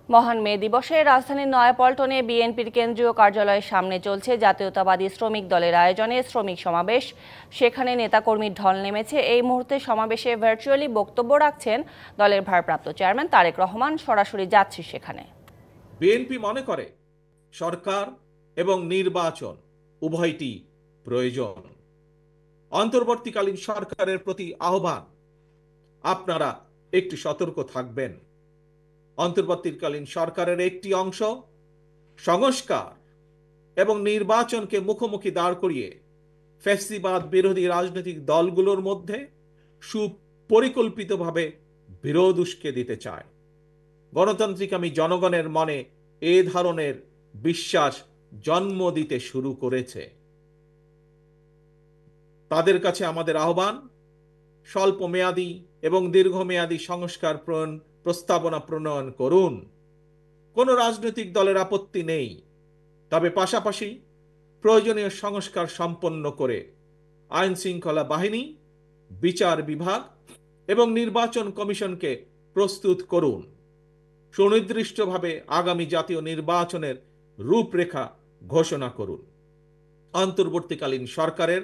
মহান মে দিবসে রাজধানীর নয়াপল্টনে বিএনপির কেন্দ্রীয় কার্যালয়ের সামনে চলছে জাতীয়তাবাদী শ্রমিক দলের আয়োজনে শ্রমিক সমাবেশ। সেখানে নেতাকর্মীর ঢল নেমেছে। এই মুহূর্তে সমাবেশে ভার্চুয়ালি বক্তব্য রাখছেন দলের ভারপ্রাপ্ত চেয়ারম্যান তারেক রহমান। সরাসরি যাচ্ছি সেখানে। বিএনপি মনে করে সরকার এবং নির্বাচন উভয়টি প্রয়োজন। অন্তর্বর্তীকালীন সরকারের প্রতি আহ্বান, আপনারা একটু সতর্ক থাকবেন। অন্তর্বর্তীকালীন সরকারের একটি অংশ সংস্কার এবং নির্বাচনকে মুখোমুখি দাঁড় করিয়ে ফ্যাসিবাদ বিরোধী রাজনৈতিক দলগুলোর মধ্যে সুপরিকল্পিতভাবে বিরোধ উস্কে দিতে চায়। গণতান্ত্রিক আমি জনগণের মনে এ ধরনের বিশ্বাস জন্ম দিতে শুরু করেছে। তাদের কাছে আমাদের আহ্বান, স্বল্প মেয়াদী এবং দীর্ঘমেয়াদী সংস্কার প্রস্তাবনা প্রণয়ন করুন। কোনো রাজনৈতিক দলের আপত্তি নেই, তবে পাশাপাশি প্রয়োজনীয় সংস্কার সম্পন্ন করে আইন শৃঙ্খলা বাহিনী, বিচার বিভাগ এবং নির্বাচন কমিশনকে প্রস্তুত করুন। সুনির্দিষ্টভাবে আগামী জাতীয় নির্বাচনের রূপরেখা ঘোষণা করুন। অন্তর্বর্তীকালীন সরকারের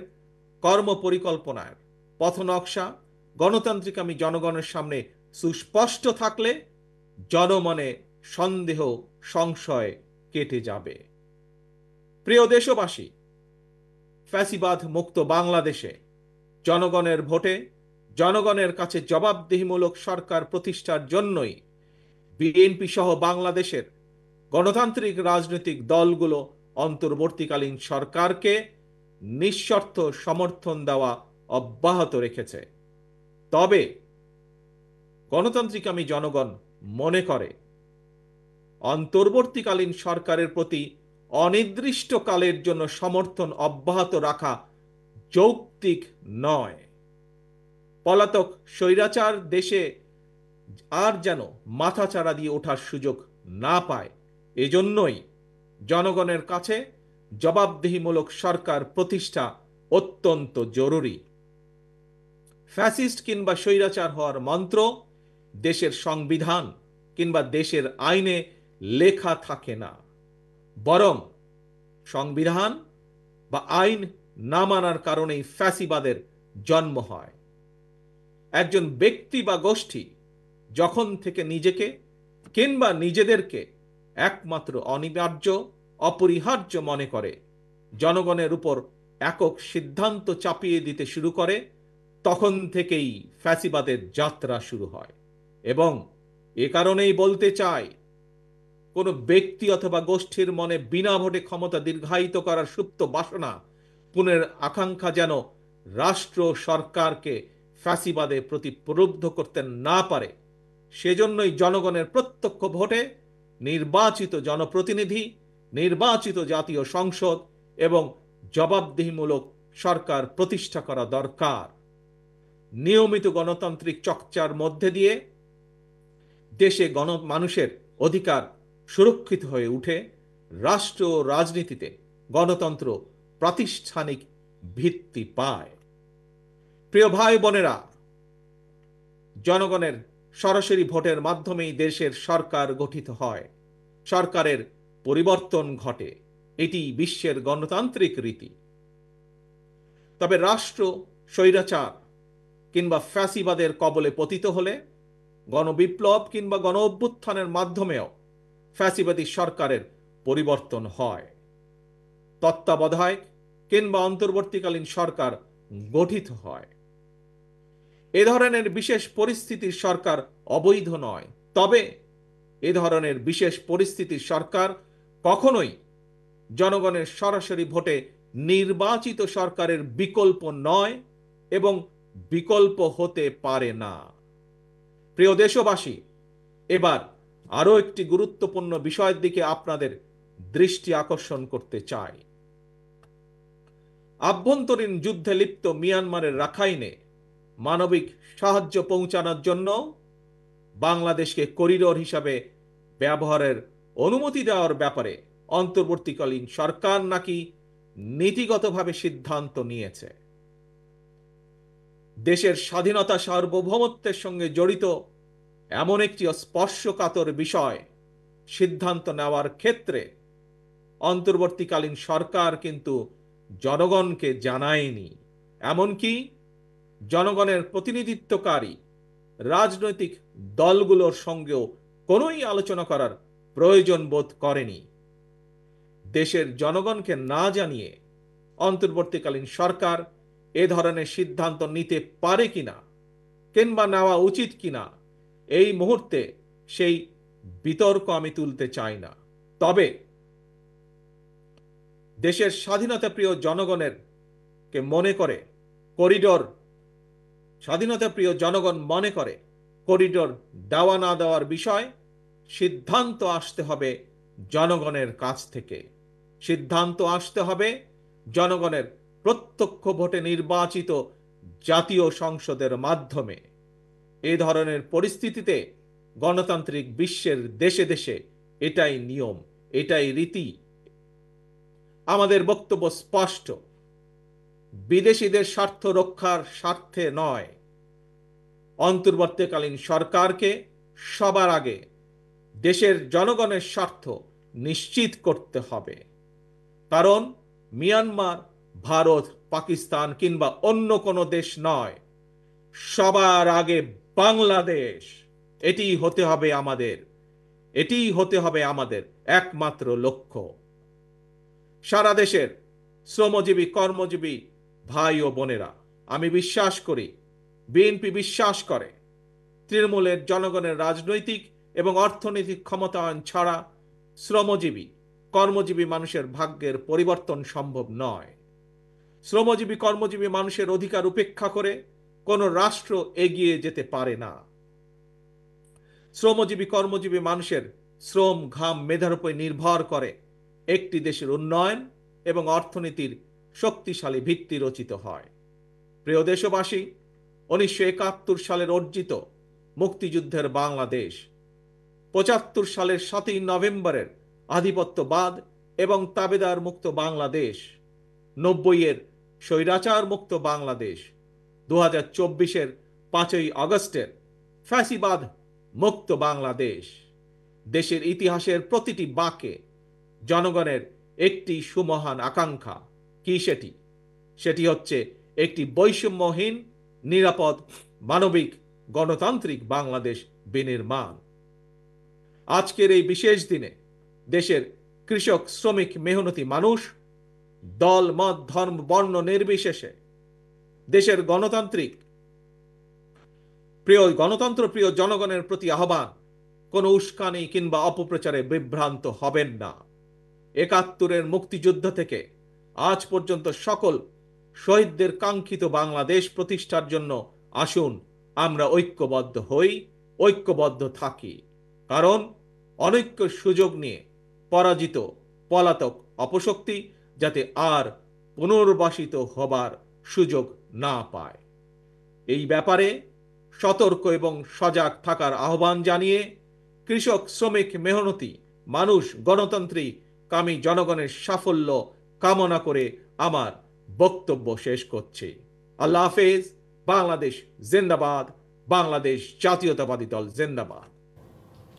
কর্মপরিকল্পনার পথনকশা গণতান্ত্রিক আমি জনগণের সামনে সুস্পষ্ট থাকলে জনমনে সন্দেহ সংশয় কেটে যাবে। প্রিয় দেশবাসী, ফ্যাসিবাদ মুক্ত বাংলাদেশে জনগণের ভোটে জনগণের কাছে জবাবদিহিমূলক সরকার প্রতিষ্ঠার জন্যই বিএনপি সহ বাংলাদেশের গণতান্ত্রিক রাজনৈতিক দলগুলো অন্তর্বর্তীকালীন সরকারকে নিঃশর্ত সমর্থন দেওয়া অব্যাহত রেখেছে। তবে গণতান্ত্রিক আমি জনগণ মনে করে অন্তর্বর্তীকালীন সরকারের প্রতি অনির্দিষ্টকালের জন্য সমর্থন অব্যাহত রাখা যৌক্তিক নয়। পলাতক স্বৈরাচার দেশে আর যেন মাথাচাড়া দিয়ে ওঠার সুযোগ না পায়, এজন্যই জনগণের কাছে জবাবদিহিমূলক সরকার প্রতিষ্ঠা অত্যন্ত জরুরি। ফ্যাসিস্ট কিংবা স্বৈরাচার হওয়ার মন্ত্র দেশের সংবিধান কিংবা দেশের আইনে লেখা থাকে না, বরং সংবিধান বা আইন না মানার কারণেই ফ্যাসিবাদের জন্ম হয়। একজন ব্যক্তি বা গোষ্ঠী যখন থেকে নিজেকে কিংবা নিজেদেরকে একমাত্র অনিবার্য অপরিহার্য মনে করে জনগণের উপর একক সিদ্ধান্ত চাপিয়ে দিতে শুরু করে, তখন থেকেই ফ্যাসিবাদের যাত্রা শুরু হয়। এবং এ কারণেই বলতে চাই, কোনো ব্যক্তি অথবা গোষ্ঠীর মনে বিনা ভোটে ক্ষমতা দীর্ঘায়িত করার সুপ্ত বাসনা, পুনের আকাঙ্ক্ষা যেন রাষ্ট্র সরকারকে ফ্যাসিবাদে প্রতি প্রলুব্ধ করতে না পারে, সেজন্যই জনগণের প্রত্যক্ষ ভোটে নির্বাচিত জনপ্রতিনিধি, নির্বাচিত জাতীয় সংসদ এবং জবাবদিহিমূলক সরকার প্রতিষ্ঠা করা দরকার। নিয়মিত গণতান্ত্রিক চর্চার মধ্যে দিয়ে দেশে মানুষের অধিকার সুরক্ষিত হয়ে উঠে রাষ্ট্র রাজনীতিতে গণতন্ত্র প্রাতিষ্ঠানিক ভিত্তি পায়। প্রিয় ভাই বোনেরা, জনগণের সরাসরি ভোটের মাধ্যমেই দেশের সরকার গঠিত হয়, সরকারের পরিবর্তন ঘটে। এটি বিশ্বের গণতান্ত্রিক রীতি। তবে রাষ্ট্র স্বৈরাচার কিংবা ফ্যাসিবাদের কবলে পতিত হলে গণবিপ্লব কিংবা গণ অভ্যুত্থানের মাধ্যমেও ফ্যাসিবাদী সরকারের পরিবর্তন হয়। তত্ত্বাবধায়ক কিংবা অন্তর্বর্তীকালীন সরকার গঠিত হয়। এ ধরনের বিশেষ পরিস্থিতির সরকার অবৈধ নয়, তবে এ ধরনের বিশেষ পরিস্থিতির সরকার কখনোই জনগণের সরাসরি ভোটে নির্বাচিত সরকারের বিকল্প নয় এবং বিকল্প হতে পারে না। প্রিয় দেশবাসী, এবার আরো একটি গুরুত্বপূর্ণ বিষয়ের দিকে আপনাদের দৃষ্টি আকর্ষণ করতে চাই। আভ্যন্তরীণ যুদ্ধে লিপ্ত মিয়ানমারের রাখাইনে মানবিক সাহায্য পৌঁছানোর জন্য বাংলাদেশকে করিডোর হিসাবে ব্যবহারের অনুমতি দেওয়ার ব্যাপারে অন্তর্বর্তীকালীন সরকার নাকি নীতিগতভাবে সিদ্ধান্ত নিয়েছে। দেশের স্বাধীনতা সার্বভৌমত্বের সঙ্গে জড়িত এমন একটি স্পর্শকাতর বিষয় সিদ্ধান্ত নেওয়ার ক্ষেত্রে অন্তর্বর্তীকালীন সরকার কিন্তু জনগণকে জানায়নি, এমনকি জনগণের প্রতিনিধিত্বকারী রাজনৈতিক দলগুলোর সঙ্গেও কোনোই আলোচনা করার প্রয়োজন বোধ করেনি। দেশের জনগণকে না জানিয়ে অন্তর্বর্তীকালীন সরকার এ ধরনের সিদ্ধান্ত নিতে পারে কিনা কিংবা নেওয়া উচিত কিনা এই মুহূর্তে সেই বিতর্ক আমি তুলতে চাই না। তবে দেশের স্বাধীনতাপ্রিয় জনগণের কে মনে করে করিডোর স্বাধীনতাপ্রিয় জনগণ মনে করে করিডোর দেওয়া না দেওয়ার বিষয় সিদ্ধান্ত আসতে হবে জনগণের কাছ থেকে। সিদ্ধান্ত আসতে হবে জনগণের প্রত্যক্ষ ভোটে নির্বাচিত জাতীয় সংসদের মাধ্যমে। এ ধরনের পরিস্থিতিতে গণতান্ত্রিক বিশ্বের দেশে দেশে এটাই নিয়ম, এটাই রীতি। আমাদের বক্তব্য স্পষ্ট, বিদেশিদের স্বার্থ রক্ষার স্বার্থে নয়, অন্তর্বর্তীকালীন সরকারকে সবার আগে দেশের জনগণের স্বার্থ নিশ্চিত করতে হবে। কারণ মিয়ানমার, ভারত, পাকিস্তান কিংবা অন্য কোনো দেশ নয়, সবার আগে বাংলাদেশ। এটিই হতে হবে আমাদের, এটিই হতে হবে আমাদের একমাত্র লক্ষ্য। সারা দেশের শ্রমজীবী কর্মজীবী ভাই ও বোনেরা, আমি বিশ্বাস করি, বিএনপি বিশ্বাস করে, তৃণমূলের জনগণের রাজনৈতিক এবং অর্থনৈতিক ক্ষমতায়ন ছাড়া শ্রমজীবী কর্মজীবী মানুষের ভাগ্যের পরিবর্তন সম্ভব নয়। শ্রমজীবী কর্মজীবী মানুষের অধিকার উপেক্ষা করে কোনো রাষ্ট্র এগিয়ে যেতে পারে না। শ্রমজীবী কর্মজীবী মানুষের শ্রম, ঘাম, মেধার উপর নির্ভর করে একটি দেশের উন্নয়ন এবং অর্থনীতির শক্তিশালী ভিত্তি রচিত হয়। প্রিয় দেশবাসী, 1971 সালের অর্জিত মুক্তিযুদ্ধের বাংলাদেশ, 75 সালের 7ই নভেম্বরের আধিপত্যবাদ এবং তাবেদার মুক্ত বাংলাদেশ, 90-এর স্বৈরাচার মুক্ত বাংলাদেশ, 2024-এর 5ই আগস্টের ফ্যাসিবাদ মুক্ত বাংলাদেশ। দেশের ইতিহাসের প্রতিটি বাঁকে জনগণের একটি সুমহান আকাঙ্ক্ষা। কি সেটি? সেটি হচ্ছে একটি বৈষম্যহীন, নিরাপদ, মানবিক, গণতান্ত্রিক বাংলাদেশ বিনির্মাণ। আজকের এই বিশেষ দিনে দেশের কৃষক, শ্রমিক, মেহনতি মানুষ দল, মত, ধর্ম, বর্ণ নির্বিশেষে দেশের গণতন্ত্র প্রিয় জনগণের প্রতি আহ্বান, কোনো উস্কানি কিংবা অপপ্রচারে বিভ্রান্ত হবেন না। 71-এর মুক্তিযুদ্ধ থেকে আজ পর্যন্ত সকল শহীদদের কাঙ্ক্ষিত বাংলাদেশ প্রতিষ্ঠার জন্য আসুন আমরা ঐক্যবদ্ধ হই, ঐক্যবদ্ধ থাকি। কারণ অনৈক্য সুযোগ নিয়ে পরাজিত পলাতক অপশক্তি যাতে আর পুনর্বাসিত হবার সুযোগ না পায়, এই ব্যাপারে সতর্ক এবং সজাগ থাকার আহ্বান জানিয়ে কৃষক, শ্রমিক, মেহনতি মানুষ, গণতন্ত্রী কামী জনগণের সাফল্য কামনা করে আমার বক্তব্য শেষ করছি। আল্লাহ হাফেজ। বাংলাদেশ জিন্দাবাদ। বাংলাদেশ জাতীয়তাবাদী দল জিন্দাবাদ।